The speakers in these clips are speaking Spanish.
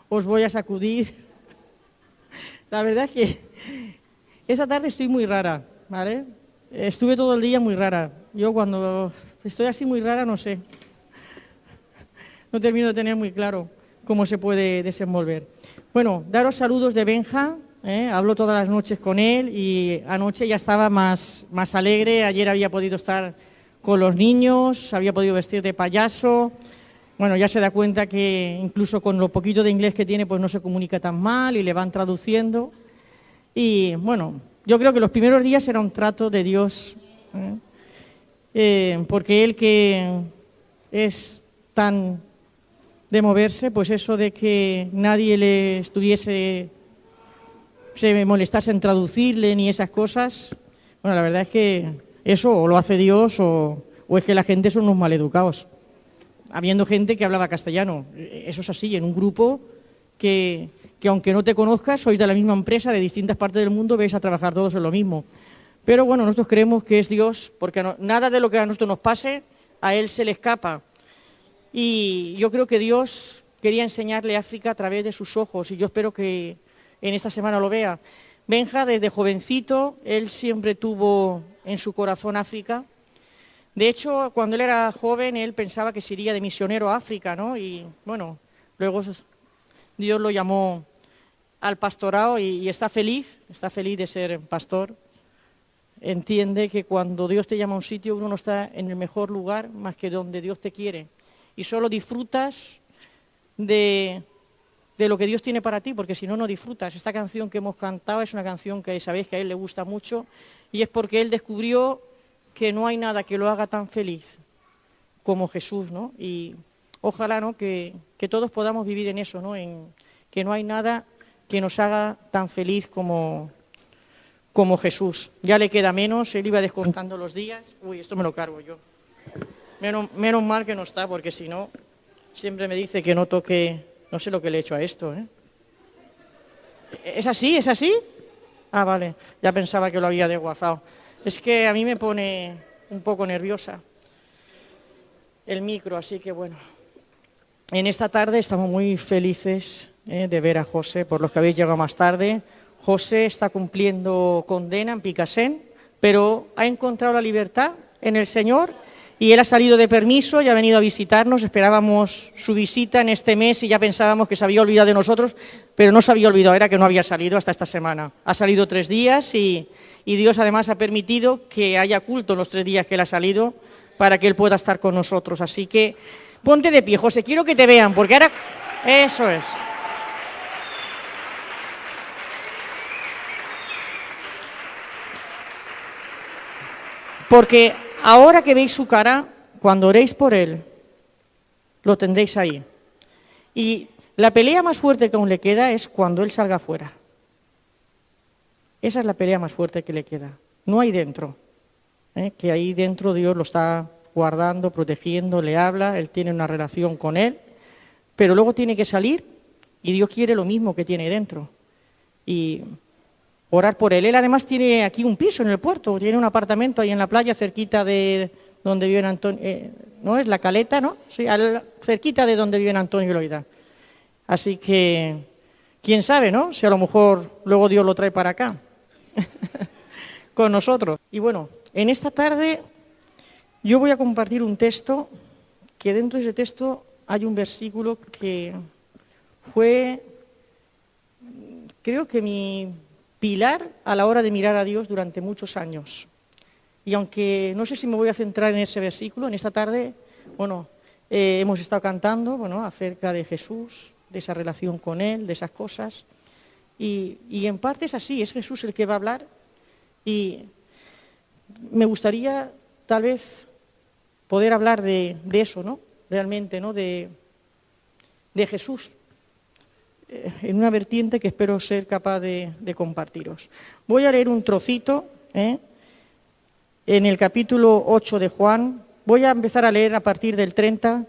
os voy a sacudir. La verdad es que esta tarde estoy muy rara, ¿vale? Estuve todo el día muy rara. Yo cuando estoy así muy rara, no sé. No termino de tener muy claro cómo se puede desenvolver. Bueno, daros saludos de Benja. Hablo todas las noches con él y anoche ya estaba más alegre. Ayer había podido estar con los niños, había podido vestir de payaso. Bueno, ya se da cuenta que incluso con lo poquito de inglés que tiene, pues no se comunica tan mal y le van traduciendo. Y bueno, yo creo que los primeros días era un trato de Dios, porque él que es tan de moverse, pues eso de que nadie le se molestase en traducirle ni esas cosas, bueno, la verdad es que eso o lo hace Dios o es que la gente son unos maleducados. Habiendo gente que hablaba castellano, eso es así, en un grupo que aunque no te conozcas, sois de la misma empresa, de distintas partes del mundo, vais a trabajar todos en lo mismo. Pero bueno, nosotros creemos que es Dios, porque nada de lo que a nosotros nos pase, a Él se le escapa. Y yo creo que Dios quería enseñarle a África a través de sus ojos, y yo espero que en esta semana lo vea. Benja, desde jovencito, él siempre tuvo en su corazón África. De hecho, cuando él era joven, él pensaba que se iría de misionero a África, ¿no? Y bueno, luego Dios lo llamó al pastorado y está feliz de ser pastor. Entiende que cuando Dios te llama a un sitio, uno no está en el mejor lugar más que donde Dios te quiere. Y solo disfrutas de lo que Dios tiene para ti, porque si no, no disfrutas. Esta canción que hemos cantado es una canción que sabéis que a él le gusta mucho y es porque él descubrió que no hay nada que lo haga tan feliz como Jesús, ¿no? Y ojalá, ¿no?, que todos podamos vivir en eso, ¿no?, en que no hay nada que nos haga tan feliz como Jesús. Ya le queda menos, él iba descontando los días. Uy, esto me lo cargo yo. Menos mal que no está, porque si no, siempre me dice que no toque, no sé lo que le he hecho a esto, ¿eh? ¿Es así? ¿Es así? Ah, vale, ya pensaba que lo había desguazado. Es que a mí me pone un poco nerviosa el micro, así que bueno. En esta tarde estamos muy felices de ver a José, por los que habéis llegado más tarde. José está cumpliendo condena en Picassent, pero ha encontrado la libertad en el Señor y él ha salido de permiso y ha venido a visitarnos. Esperábamos su visita en este mes y ya pensábamos que se había olvidado de nosotros, pero no se había olvidado, era que no había salido hasta esta semana. Ha salido 3 días y Dios además ha permitido que haya culto en los 3 días que él ha salido para que él pueda estar con nosotros. Así que ponte de pie, José, quiero que te vean, porque ahora... Eso es. Porque ahora que veis su cara, cuando oréis por él, lo tendréis ahí. Y la pelea más fuerte que aún le queda es cuando él salga afuera. Esa es la pelea más fuerte que le queda. No hay dentro, que ahí dentro Dios lo está guardando, protegiendo, le habla, él tiene una relación con él, pero luego tiene que salir y Dios quiere lo mismo que tiene dentro. Y orar por él. Él además tiene aquí un piso en el puerto, tiene un apartamento ahí en la playa cerquita de donde viven Antonio, ¿no? Es La Caleta, ¿no? Sí, cerquita de donde viven Antonio y Loida. Así que, quién sabe, ¿no? Si a lo mejor luego Dios lo trae para acá, con nosotros. Y bueno, en esta tarde yo voy a compartir un texto, que dentro de ese texto hay un versículo que fue, creo que mi pilar a la hora de mirar a Dios durante muchos años. Y aunque no sé si me voy a centrar en ese versículo, en esta tarde, bueno, hemos estado cantando, bueno, acerca de Jesús, de esa relación con Él, de esas cosas. Y en parte es así, es Jesús el que va a hablar. Y me gustaría, tal vez, poder hablar de eso, ¿no? Realmente, ¿no? De Jesús. En una vertiente que espero ser capaz de compartiros. Voy a leer un trocito, en el capítulo 8 de Juan. Voy a empezar a leer a partir del 30.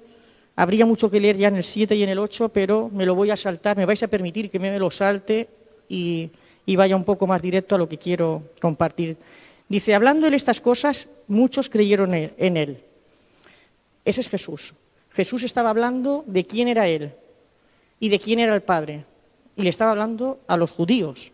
Habría mucho que leer ya en el 7 y en el 8, pero me lo voy a saltar. Me vais a permitir que me lo salte y vaya un poco más directo a lo que quiero compartir. Dice, hablando de estas cosas, muchos creyeron en él. Ese es Jesús. Jesús estaba hablando de quién era él. y de quién era el Padre. Y le estaba hablando a los judíos.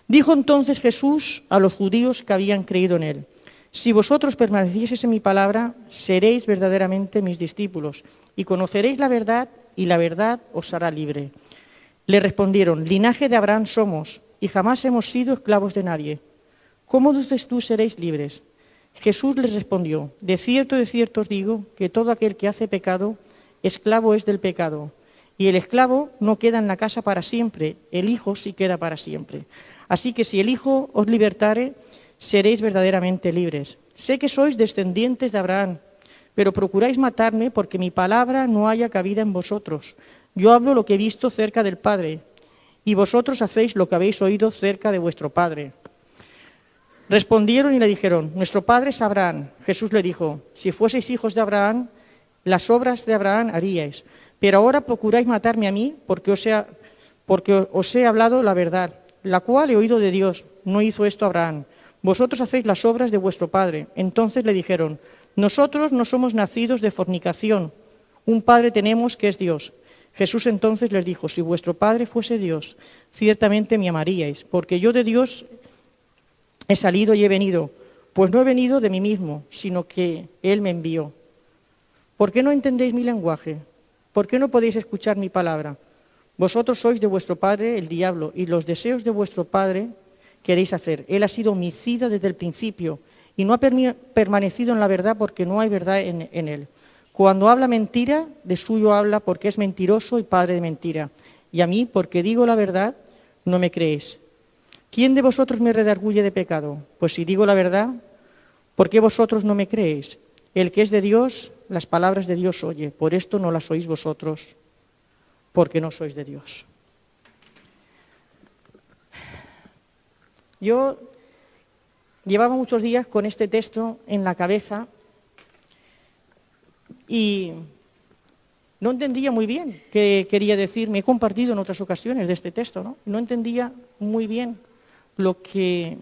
Dijo entonces Jesús a los judíos que habían creído en él: si vosotros permanecieseis en mi palabra, seréis verdaderamente mis discípulos, y conoceréis la verdad, y la verdad os hará libre. Le respondieron: linaje de Abraham somos, y jamás hemos sido esclavos de nadie. ¿Cómo dices tú seréis libres? Jesús les respondió: de cierto os digo, que todo aquel que hace pecado, esclavo es del pecado. Y el esclavo no queda en la casa para siempre, el Hijo sí queda para siempre. Así que si el Hijo os libertare, seréis verdaderamente libres. Sé que sois descendientes de Abraham, pero procuráis matarme porque mi palabra no haya cabida en vosotros. Yo hablo lo que he visto cerca del Padre, y vosotros hacéis lo que habéis oído cerca de vuestro Padre. Respondieron y le dijeron: nuestro Padre es Abraham. Jesús le dijo: si fueseis hijos de Abraham, las obras de Abraham haríais. Pero ahora procuráis matarme a mí porque os he hablado la verdad, la cual he oído de Dios. No hizo esto Abraham. Vosotros hacéis las obras de vuestro padre. Entonces le dijeron: nosotros no somos nacidos de fornicación. Un padre tenemos que es Dios. Jesús entonces les dijo: si vuestro padre fuese Dios, ciertamente me amaríais, porque yo de Dios he salido y he venido. Pues no he venido de mí mismo, sino que Él me envió. ¿Por qué no entendéis mi lenguaje? ¿Por qué no podéis escuchar mi palabra? Vosotros sois de vuestro padre el diablo, y los deseos de vuestro padre queréis hacer. Él ha sido homicida desde el principio y no ha permanecido en la verdad porque no hay verdad en él. Cuando habla mentira, de suyo habla porque es mentiroso y padre de mentira. Y a mí, porque digo la verdad, no me creéis. ¿Quién de vosotros me redarguye de pecado? Pues si digo la verdad, ¿por qué vosotros no me creéis? El que es de Dios, las palabras de Dios oye. Por esto no las oís vosotros, porque no sois de Dios. Yo llevaba muchos días con este texto en la cabeza y no entendía muy bien qué quería decir. Me he compartido en otras ocasiones de este texto, ¿no? No entendía muy bien lo que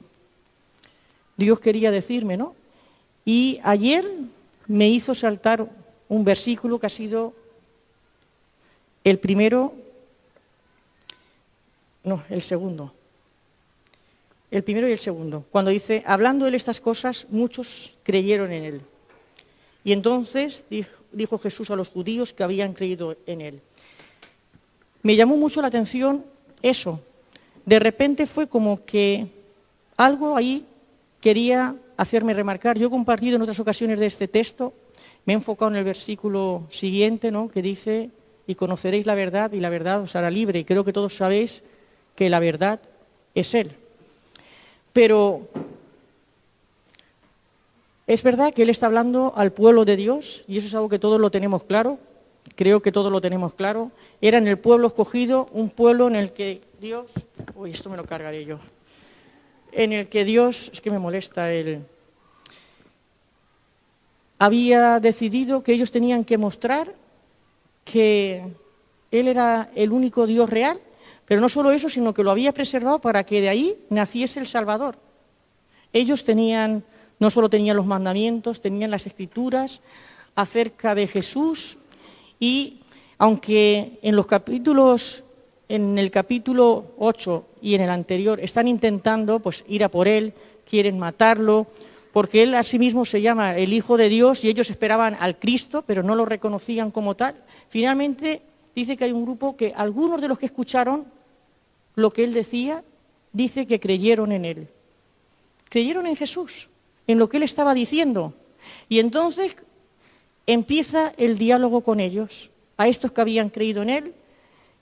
Dios quería decirme, ¿no? Y ayer me hizo saltar un versículo que ha sido el segundo. El primero y el segundo. Cuando dice: hablando él estas cosas, muchos creyeron en él. Y entonces dijo Jesús a los judíos que habían creído en él. Me llamó mucho la atención eso. De repente fue como que algo ahí quería hacerme remarcar. Yo he compartido en otras ocasiones de este texto, me he enfocado en el versículo siguiente, ¿no?, que dice: y conoceréis la verdad, y la verdad os hará libre. Y creo que todos sabéis que la verdad es Él. Pero es verdad que Él está hablando al pueblo de Dios, y eso es algo que todos lo tenemos claro. Creo que todos lo tenemos claro. Era en el pueblo escogido, un pueblo en el que Dios... Uy, esto me lo cargaré yo. En el que Dios, es que me molesta él, había decidido que ellos tenían que mostrar que Él era el único Dios real, pero no solo eso, sino que lo había preservado para que de ahí naciese el Salvador. Ellos no solo tenían los mandamientos, tenían las Escrituras acerca de Jesús, y aunque en el capítulo 8 y en el anterior están intentando pues ir a por Él, quieren matarlo, porque Él a sí mismo se llama el Hijo de Dios y ellos esperaban al Cristo, pero no lo reconocían como tal. Finalmente dice que hay un grupo que algunos de los que escucharon lo que Él decía, dice que creyeron en Él. Creyeron en Jesús, en lo que Él estaba diciendo. Y entonces empieza el diálogo con ellos, a estos que habían creído en Él,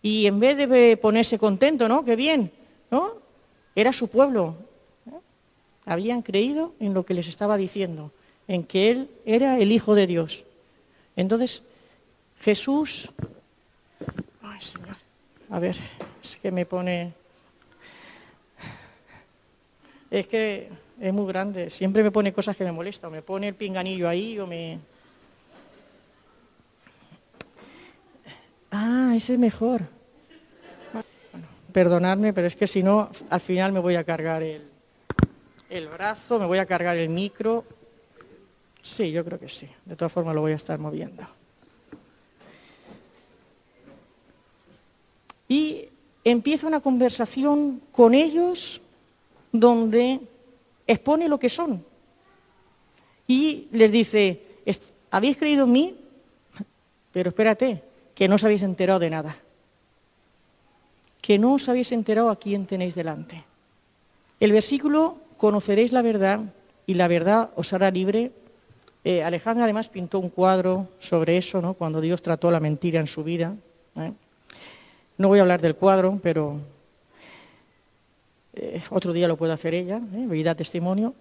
y en vez de ponerse contento, ¿no?, qué bien, ¿no?, era su pueblo. Habían creído en lo que les estaba diciendo, en que Él era el Hijo de Dios. Entonces, Jesús... Ay, Señor, a ver, es que me pone... Es que es muy grande, siempre me pone cosas que me molestan, me pone el pinganillo ahí o me... Ah, ese es mejor. Bueno, perdonadme, pero es que si no, al final me voy a cargar el brazo, me voy a cargar el micro. Sí, yo creo que sí. De todas formas lo voy a estar moviendo. y empieza una conversación con ellos donde expone lo que son. Y les dice, ¿habéis creído en mí? Pero espérate, que no os habéis enterado de nada. Que no os habéis enterado a quién tenéis delante. El versículo, conoceréis la verdad y la verdad os hará libre. Alejandra además pintó un cuadro sobre eso, ¿no? Cuando Dios trató la mentira en su vida. No voy a hablar del cuadro, pero otro día lo puede hacer ella, voy a dar testimonio.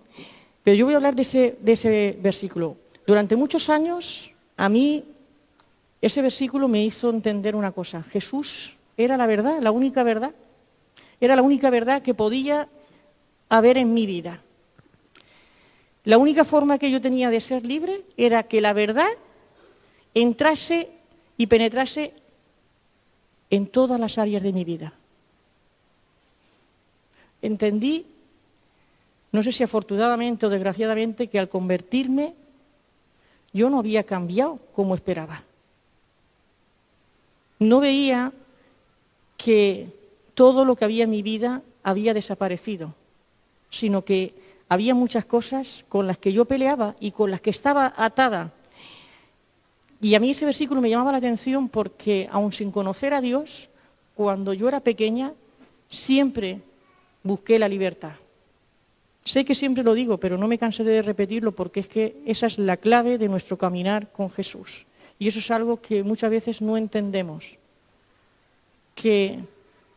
Pero yo voy a hablar de ese versículo. Durante muchos años, a mí, ese versículo me hizo entender una cosa. Jesús era la verdad, la única verdad. Era la única verdad que podía haber en mi vida. La única forma que yo tenía de ser libre era que la verdad entrase y penetrase en todas las áreas de mi vida. Entendí, no sé si afortunadamente o desgraciadamente, que al convertirme yo no había cambiado como esperaba. No veía que todo lo que había en mi vida había desaparecido, sino que había muchas cosas con las que yo peleaba y con las que estaba atada. Y a mí ese versículo me llamaba la atención porque, aun sin conocer a Dios, cuando yo era pequeña, siempre busqué la libertad. Sé que siempre lo digo, pero no me cansé de repetirlo porque es que esa es la clave de nuestro caminar con Jesús. Y eso es algo que muchas veces no entendemos. Que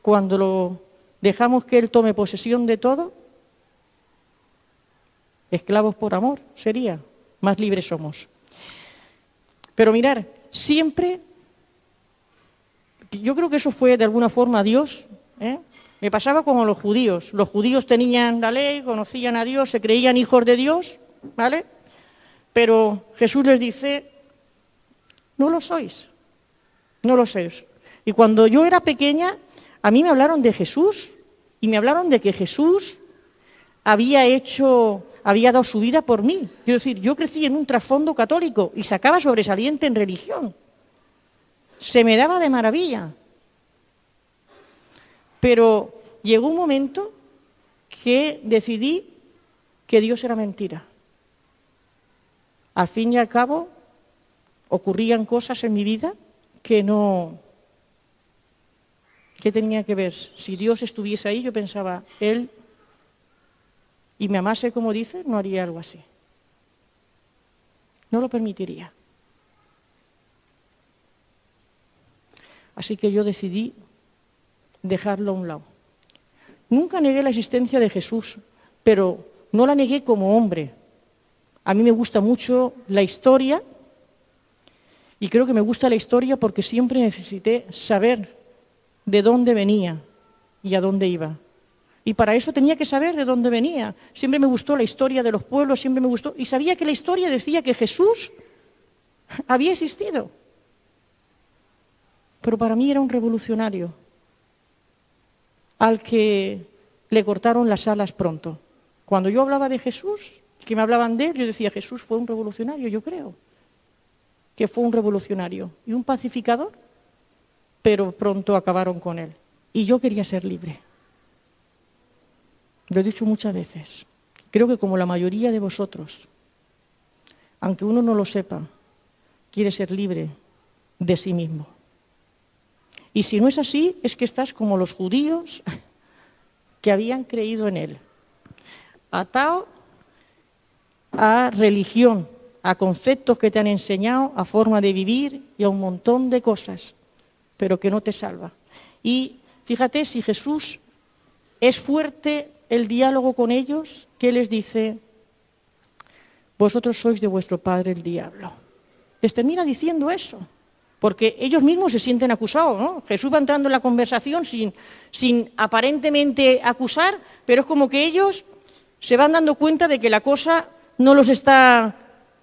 cuando lo dejamos que Él tome posesión de todo, esclavos por amor sería, más libres somos. Pero mirar, siempre, yo creo que eso fue de alguna forma Dios, me pasaba como los judíos. Los judíos tenían la ley, conocían a Dios, se creían hijos de Dios, ¿vale? Pero Jesús les dice, no lo sois, no lo sois. Y cuando yo era pequeña, a mí me hablaron de Jesús y me hablaron de que Jesús había dado su vida por mí. Quiero decir, yo crecí en un trasfondo católico y sacaba sobresaliente en religión. Se me daba de maravilla. Pero llegó un momento que decidí que Dios era mentira. Al fin y al cabo, ocurrían cosas en mi vida que tenía que ver. Si Dios estuviese ahí, yo pensaba, Él, y me amase como dice, no haría algo así. No lo permitiría. Así que yo decidí dejarlo a un lado. Nunca negué la existencia de Jesús, pero no la negué como hombre. A mí me gusta mucho la historia y creo que me gusta la historia porque siempre necesité saber de dónde venía y a dónde iba. Y para eso tenía que saber de dónde venía. Siempre me gustó la historia de los pueblos, siempre me gustó. Y sabía que la historia decía que Jesús había existido. Pero para mí era un revolucionario al que le cortaron las alas pronto. Cuando yo hablaba de Jesús, que me hablaban de él, yo decía, Jesús fue un revolucionario, yo creo que fue un revolucionario y un pacificador, pero pronto acabaron con él. Y yo quería ser libre. Lo he dicho muchas veces. Creo que como la mayoría de vosotros, aunque uno no lo sepa, quiere ser libre de sí mismo. Y si no es así, es que estás como los judíos que habían creído en él, atado a religión, a conceptos que te han enseñado, a forma de vivir y a un montón de cosas, pero que no te salva. Y fíjate, si Jesús es fuerte el diálogo con ellos, ¿qué les dice? Vosotros sois de vuestro padre el diablo. Les termina diciendo eso, porque ellos mismos se sienten acusados, ¿no? Jesús va entrando en la conversación sin aparentemente acusar, pero es como que ellos se van dando cuenta de que la cosa no los está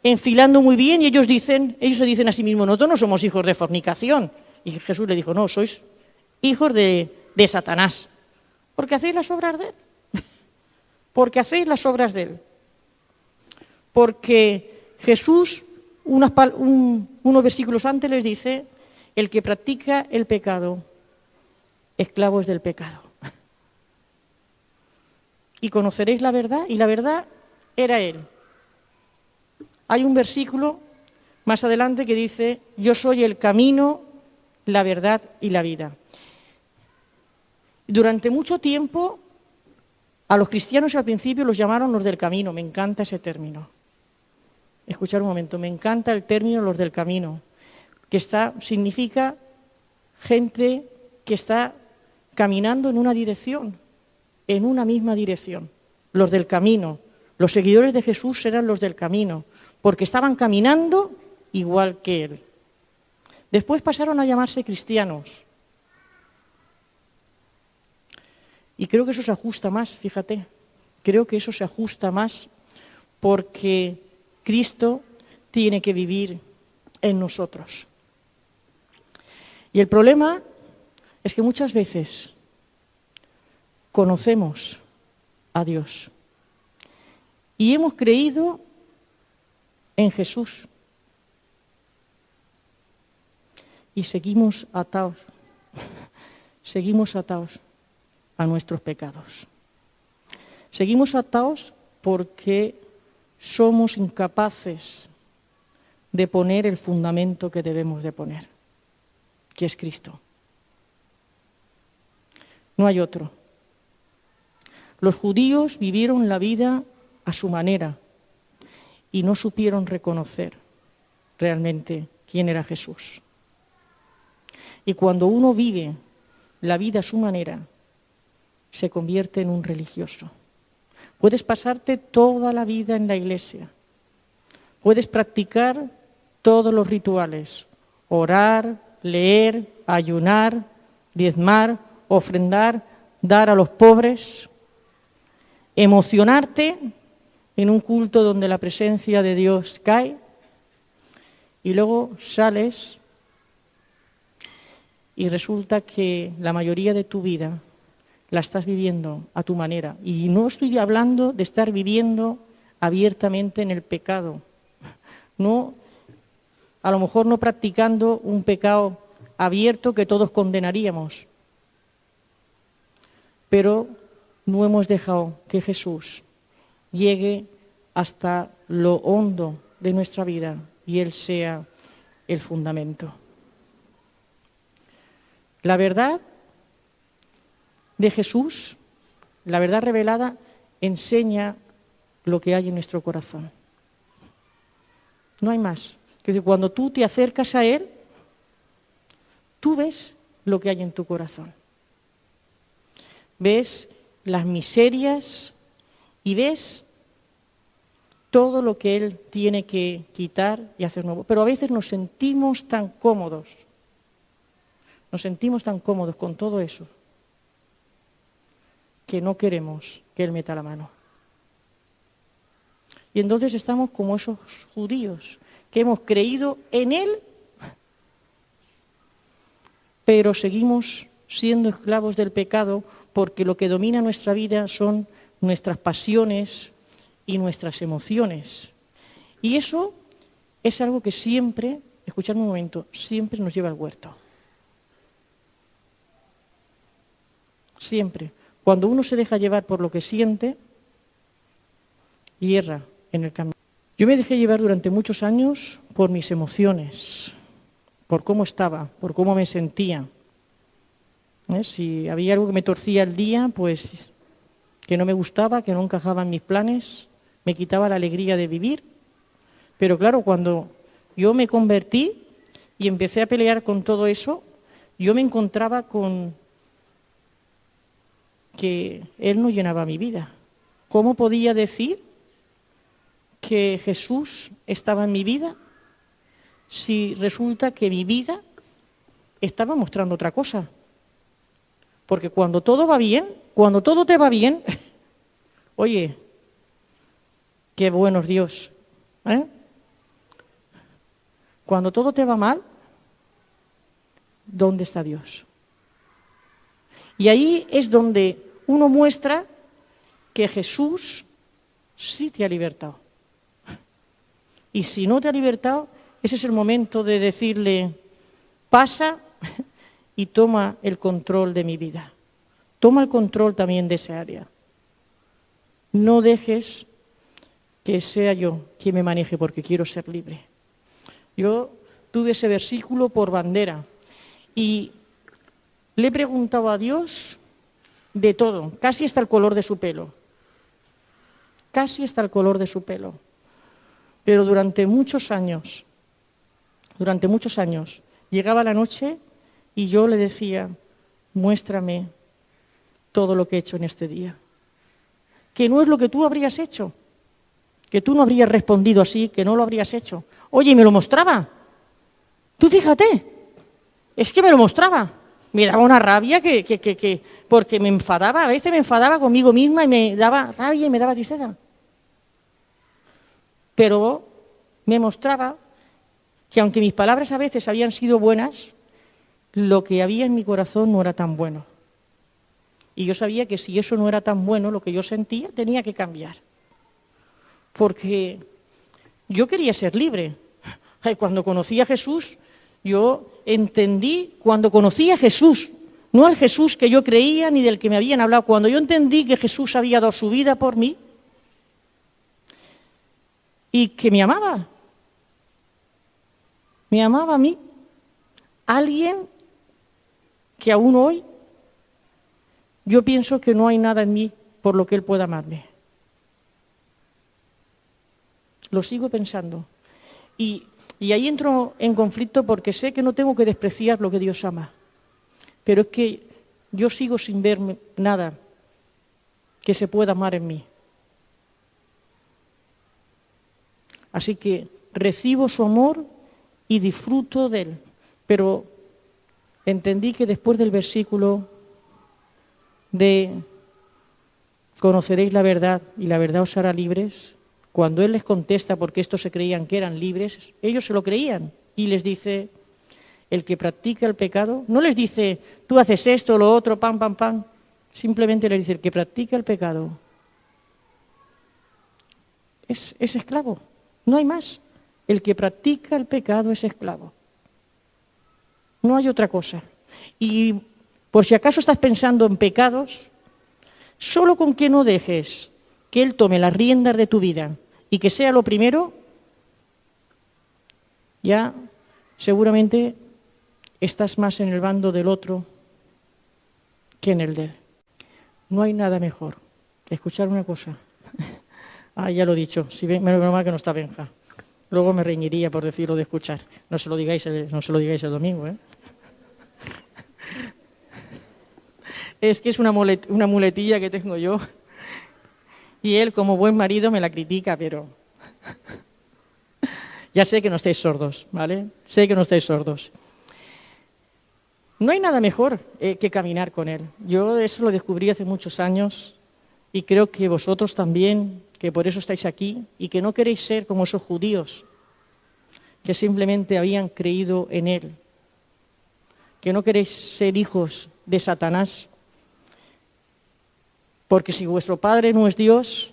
enfilando muy bien y ellos se dicen a sí mismos, nosotros no somos hijos de fornicación. Y Jesús le dijo, no, sois hijos de Satanás, porque hacéis las obras de él. Porque hacéis las obras de él. Porque Jesús, unos versículos antes les dice, el que practica el pecado esclavos del pecado. Y conoceréis la verdad, y la verdad era Él. Hay un versículo más adelante que dice: yo soy el camino, la verdad y la vida. Durante mucho tiempo a los cristianos al principio los llamaron los del camino. Me encanta ese término. Escuchad un momento, me encanta el término los del camino, que significa gente que está caminando en una dirección, en una misma dirección. Los del camino, los seguidores de Jesús eran los del camino, porque estaban caminando igual que Él. Después pasaron a llamarse cristianos. Y creo que eso se ajusta más, fíjate, creo que eso se ajusta más porque Cristo tiene que vivir en nosotros. Y el problema es que muchas veces conocemos a Dios y hemos creído en Jesús y seguimos atados a nuestros pecados. Seguimos atados porque somos incapaces de poner el fundamento que debemos de poner, que es Cristo. No hay otro. Los judíos vivieron la vida a su manera y no supieron reconocer realmente quién era Jesús. Y cuando uno vive la vida a su manera, se convierte en un religioso. Puedes pasarte toda la vida en la iglesia, puedes practicar todos los rituales, orar, leer, ayunar, diezmar, ofrendar, dar a los pobres, emocionarte en un culto donde la presencia de Dios cae y luego sales y resulta que la mayoría de tu vida la estás viviendo a tu manera. Y no estoy hablando de estar viviendo abiertamente en el pecado. No, a lo mejor no practicando un pecado abierto que todos condenaríamos. Pero no hemos dejado que Jesús llegue hasta lo hondo de nuestra vida y Él sea el fundamento. La verdad de Jesús, la verdad revelada, enseña lo que hay en nuestro corazón. No hay más. Es decir, cuando tú te acercas a Él, tú ves lo que hay en tu corazón. Ves las miserias y ves todo lo que Él tiene que quitar y hacer nuevo. Pero a veces nos sentimos tan cómodos con todo eso, que no queremos que Él meta la mano. Y entonces estamos como esos judíos, que hemos creído en Él, pero seguimos siendo esclavos del pecado porque lo que domina nuestra vida son nuestras pasiones y nuestras emociones. Y eso es algo que siempre, escuchadme un momento, siempre nos lleva al huerto. Siempre. Cuando uno se deja llevar por lo que siente, hierra en el camino. Yo me dejé llevar durante muchos años por mis emociones, por cómo estaba, por cómo me sentía. Si había algo que me torcía el día, pues que no me gustaba, que no encajaba en mis planes, me quitaba la alegría de vivir. Pero claro, cuando yo me convertí y empecé a pelear con todo eso, yo me encontraba con que Él no llenaba mi vida. ¿Cómo podía decir que Jesús estaba en mi vida si resulta que mi vida estaba mostrando otra cosa? Porque cuando todo va bien, cuando todo te va bien, oye, qué bueno es Dios, ¿eh? Cuando todo te va mal, ¿dónde está Dios? Y ahí es donde uno muestra que Jesús sí te ha libertado. Y si no te ha libertado, ese es el momento de decirle, pasa y toma el control de mi vida. Toma el control también de esa área. No dejes que sea yo quien me maneje porque quiero ser libre. Yo tuve ese versículo por bandera y le he preguntado a Dios de todo, casi hasta el color de su pelo. Casi hasta el color de su pelo. Pero durante muchos años, llegaba la noche y yo le decía, muéstrame todo lo que he hecho en este día. Que no es lo que tú habrías hecho, que tú no habrías respondido así, que no lo habrías hecho. Oye, y me lo mostraba. Tú fíjate, es que me lo mostraba. Me daba una rabia porque me enfadaba, a veces me enfadaba conmigo misma y me daba rabia y me daba tristeza. Pero me mostraba que aunque mis palabras a veces habían sido buenas, lo que había en mi corazón no era tan bueno. Y yo sabía que si eso no era tan bueno, lo que yo sentía tenía que cambiar. Porque yo quería ser libre. Cuando conocí a Jesús, yo entendí, cuando conocí a Jesús, no al Jesús que yo creía ni del que me habían hablado, cuando yo entendí que Jesús había dado su vida por mí y que me amaba a mí, alguien que aún hoy yo pienso que no hay nada en mí por lo que Él pueda amarme. Lo sigo pensando. Y ahí entro en conflicto porque sé que no tengo que despreciar lo que Dios ama. Pero es que yo sigo sin ver nada que se pueda amar en mí. Así que recibo su amor y disfruto de Él. Pero entendí que después del versículo de conoceréis la verdad y la verdad os hará libres, cuando Él les contesta, porque estos se creían que eran libres, ellos se lo creían y les dice, el que practica el pecado, no les dice, tú haces esto, lo otro, pam, pam, pam, simplemente les dice, el que practica el pecado es esclavo, no hay más. El que practica el pecado es esclavo. No hay otra cosa. Y por si acaso estás pensando en pecados, solo con que no dejes que Él tome las riendas de tu vida y que sea lo primero, ya seguramente estás más en el bando del otro que en el de Él. No hay nada mejor que escuchar una cosa. Ya lo he dicho, menos mal que no está Benja. Luego me reñiría por decirlo de escuchar. No se lo digáis el domingo, ¿eh? Es que es una muletilla que tengo yo. Y él, como buen marido, me la critica, pero ya sé que no estáis sordos, ¿vale? Sé que no estáis sordos. No hay nada mejor que caminar con Él. Yo eso lo descubrí hace muchos años y creo que vosotros también, que por eso estáis aquí y que no queréis ser como esos judíos que simplemente habían creído en Él, que no queréis ser hijos de Satanás, porque si vuestro Padre no es Dios,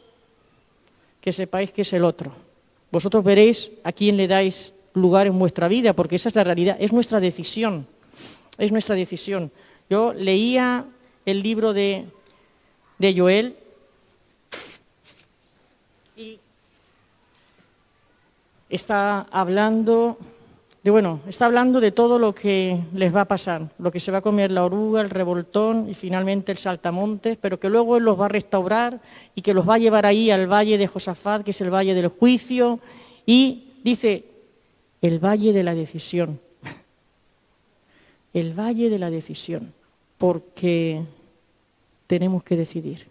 que sepáis que es el otro. Vosotros veréis a quién le dais lugar en vuestra vida, porque esa es la realidad, es nuestra decisión. Es nuestra decisión. Yo leía el libro de Joel y está hablando de todo lo que les va a pasar, lo que se va a comer la oruga, el revoltón y finalmente el saltamontes, pero que luego Él los va a restaurar y que los va a llevar ahí al valle de Josafat, que es el valle del juicio, y dice, el valle de la decisión. El valle de la decisión, porque tenemos que decidir.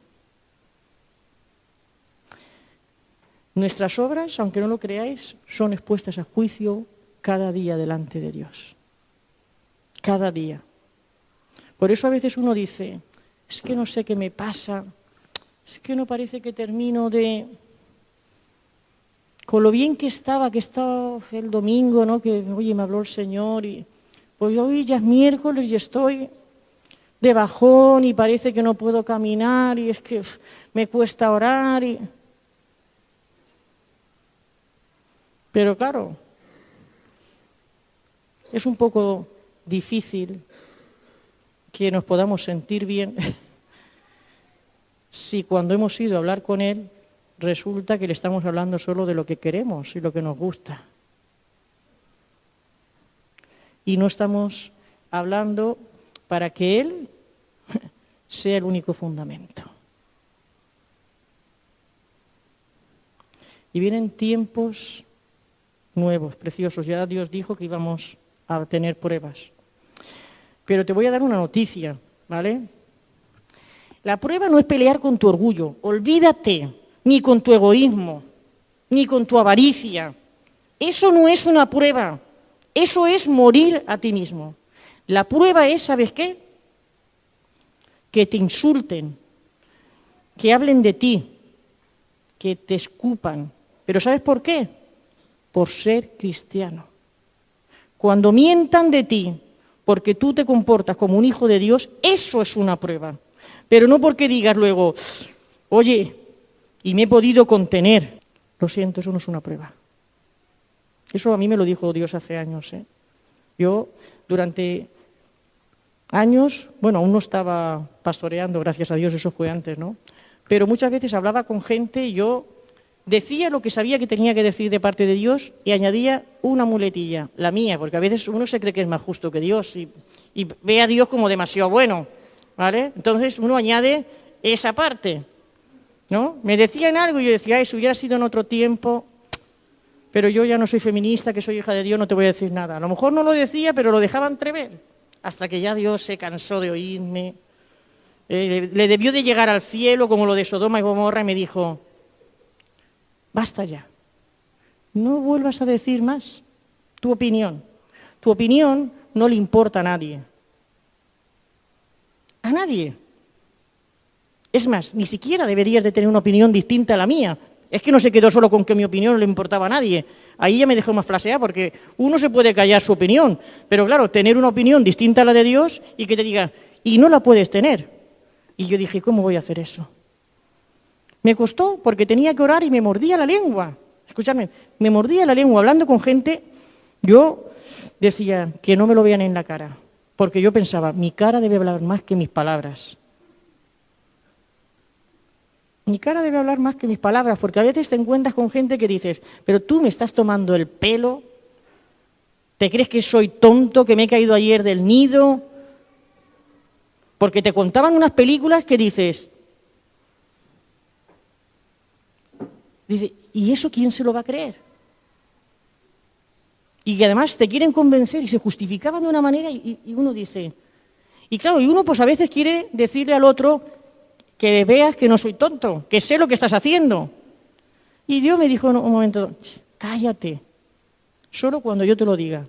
Nuestras obras, aunque no lo creáis, son expuestas a juicio cada día delante de Dios. Cada día. Por eso a veces uno dice, es que no sé qué me pasa, es que no parece que termino de... Con lo bien que estaba el domingo, ¿no? Que, oye, me habló el Señor y... Pues hoy ya es miércoles y estoy de bajón y parece que no puedo caminar y es que me cuesta orar. Pero claro, es un poco difícil que nos podamos sentir bien si cuando hemos ido a hablar con Él resulta que le estamos hablando solo de lo que queremos y lo que nos gusta. Y no estamos hablando para que Él sea el único fundamento. Y vienen tiempos nuevos, preciosos. Ya Dios dijo que íbamos a tener pruebas. Pero te voy a dar una noticia, ¿vale? La prueba no es pelear con tu orgullo. Olvídate, ni con tu egoísmo, ni con tu avaricia. Eso no es una prueba. Eso es morir a ti mismo. La prueba es, ¿sabes qué? Que te insulten, que hablen de ti, que te escupan. ¿Pero sabes por qué? Por ser cristiano. Cuando mientan de ti, porque tú te comportas como un hijo de Dios, eso es una prueba. Pero no porque digas luego, oye, y me he podido contener. Lo siento, eso no es una prueba. Eso a mí me lo dijo Dios hace años. Yo, durante años, bueno, aún no estaba pastoreando, gracias a Dios, eso fue antes, ¿no? Pero muchas veces hablaba con gente y yo decía lo que sabía que tenía que decir de parte de Dios y añadía una muletilla, la mía, porque a veces uno se cree que es más justo que Dios y ve a Dios como demasiado bueno, ¿vale? Entonces uno añade esa parte, ¿no? Me decían algo y yo decía, eso hubiera sido en otro tiempo, pero yo ya no soy feminista, que soy hija de Dios, no te voy a decir nada. A lo mejor no lo decía, pero lo dejaba entrever, hasta que ya Dios se cansó de oírme. Le debió de llegar al cielo como lo de Sodoma y Gomorra y me dijo, basta ya, no vuelvas a decir más tu opinión. Tu opinión no le importa a nadie. A nadie. Es más, ni siquiera deberías de tener una opinión distinta a la mía. Es que no se quedó solo con que mi opinión no le importaba a nadie. Ahí ya me dejó más flaseada porque uno se puede callar su opinión, pero claro, tener una opinión distinta a la de Dios y que te diga, y no la puedes tener. Y yo dije, ¿cómo voy a hacer eso? Me costó porque tenía que orar y me mordía la lengua. Escuchadme, me mordía la lengua hablando con gente. Yo decía que no me lo vean en la cara, porque yo pensaba, mi cara debe hablar más que mis palabras. Mi cara debe hablar más que mis palabras, porque a veces te encuentras con gente que dices, pero tú me estás tomando el pelo, ¿te crees que soy tonto, que me he caído ayer del nido? Porque te contaban unas películas que dice, ¿y eso quién se lo va a creer? Y que además te quieren convencer y se justificaban de una manera y uno dice, y claro, y uno pues a veces quiere decirle al otro que veas que no soy tonto, que sé lo que estás haciendo. Y Dios me dijo en un momento, cállate, solo cuando yo te lo diga.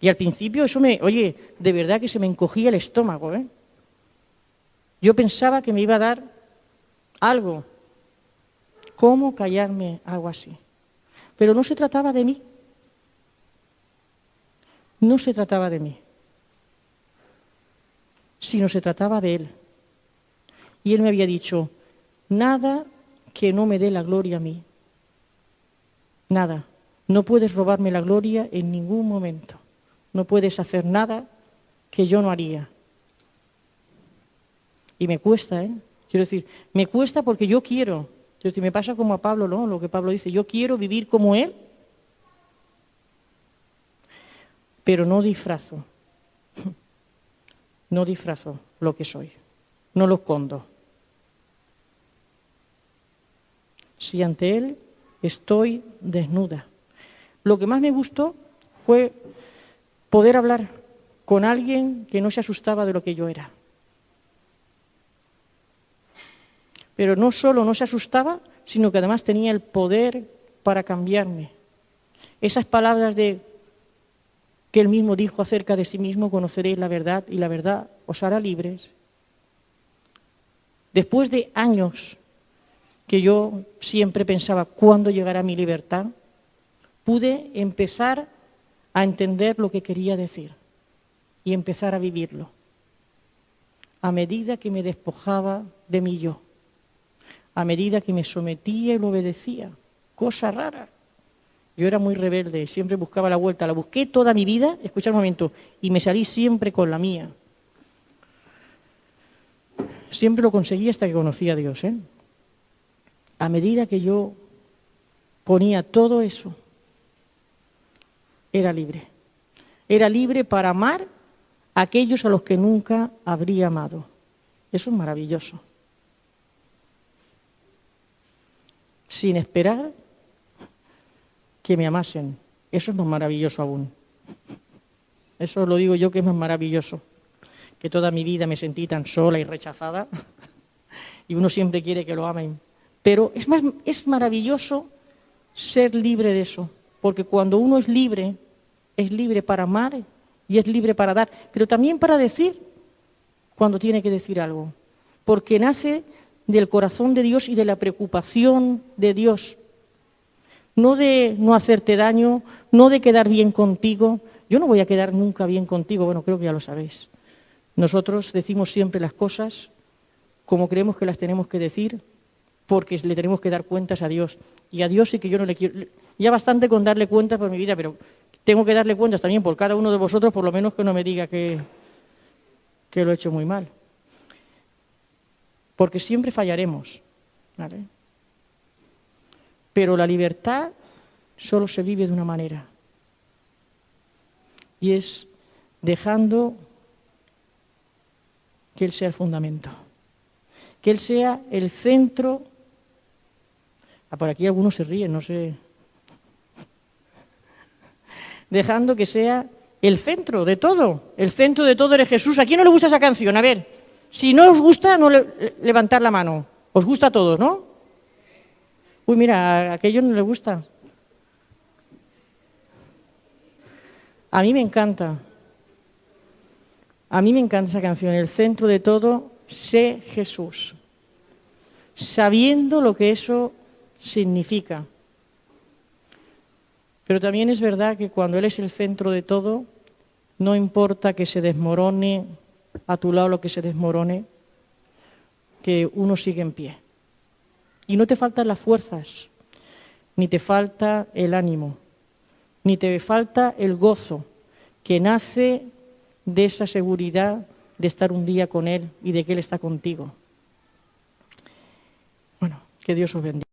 Y al principio eso oye, de verdad que se me encogía el estómago, ¿eh? Yo pensaba que me iba a dar algo. ¿Cómo callarme algo así? Pero no se trataba de mí. No se trataba de mí, sino se trataba de Él. Y Él me había dicho, nada que no me dé la gloria a mí. Nada. No puedes robarme la gloria en ningún momento. No puedes hacer nada que yo no haría. Y me cuesta, ¿eh? Quiero decir, me cuesta porque yo quiero. Quiero decir, me pasa como a Pablo, ¿no? Lo que Pablo dice, yo quiero vivir como Él, pero no disfrazo. No disfrazo lo que soy. No lo escondo. Si ante Él estoy desnuda. Lo que más me gustó fue poder hablar con alguien que no se asustaba de lo que yo era. Pero no solo no se asustaba, sino que además tenía el poder para cambiarme. Esas palabras que Él mismo dijo acerca de sí mismo, conoceréis la verdad y la verdad os hará libres. Después de años que yo siempre pensaba, ¿cuándo llegará mi libertad?, pude empezar a entender lo que quería decir y empezar a vivirlo. A medida que me despojaba de mi yo, a medida que me sometía y lo obedecía, cosa rara. Yo era muy rebelde, siempre buscaba la vuelta, la busqué toda mi vida, escucha un momento, y me salí siempre con la mía. siempre lo conseguí hasta que conocí a Dios, ¿eh? A medida que yo ponía todo eso, era libre. Era libre para amar a aquellos a los que nunca habría amado. Eso es maravilloso. Sin esperar que me amasen. Eso es más maravilloso aún. Eso lo digo yo, que es más maravilloso. Que toda mi vida me sentí tan sola y rechazada y uno siempre quiere que lo amen. Pero es maravilloso ser libre de eso, porque cuando uno es libre para amar y es libre para dar, pero también para decir cuando tiene que decir algo, porque nace del corazón de Dios y de la preocupación de Dios, no de no hacerte daño, no de quedar bien contigo. Yo no voy a quedar nunca bien contigo, bueno, creo que ya lo sabéis. Nosotros decimos siempre las cosas como creemos que las tenemos que decir, porque le tenemos que dar cuentas a Dios. Y a Dios sí que yo no le quiero... Ya bastante con darle cuentas por mi vida, pero tengo que darle cuentas también por cada uno de vosotros, por lo menos que no me diga que lo he hecho muy mal. Porque siempre fallaremos, ¿vale? Pero la libertad solo se vive de una manera. Y es dejando que Él sea el fundamento. Que Él sea el centro. Por aquí algunos se ríen, no sé. Dejando que sea el centro de todo. El centro de todo eres Jesús. ¿A quién no le gusta esa canción? A ver, si no os gusta, no levantar la mano. Os gusta a todos, ¿no? Uy, mira, a aquellos no les gusta. A mí me encanta. A mí me encanta esa canción. El centro de todo, sé Jesús. Sabiendo lo que eso significa. Pero también es verdad que cuando Él es el centro de todo, no importa que se desmorone a tu lado lo que se desmorone, que uno sigue en pie. Y no te faltan las fuerzas, ni te falta el ánimo, ni te falta el gozo que nace de esa seguridad de estar un día con Él y de que Él está contigo. Bueno, que Dios os bendiga.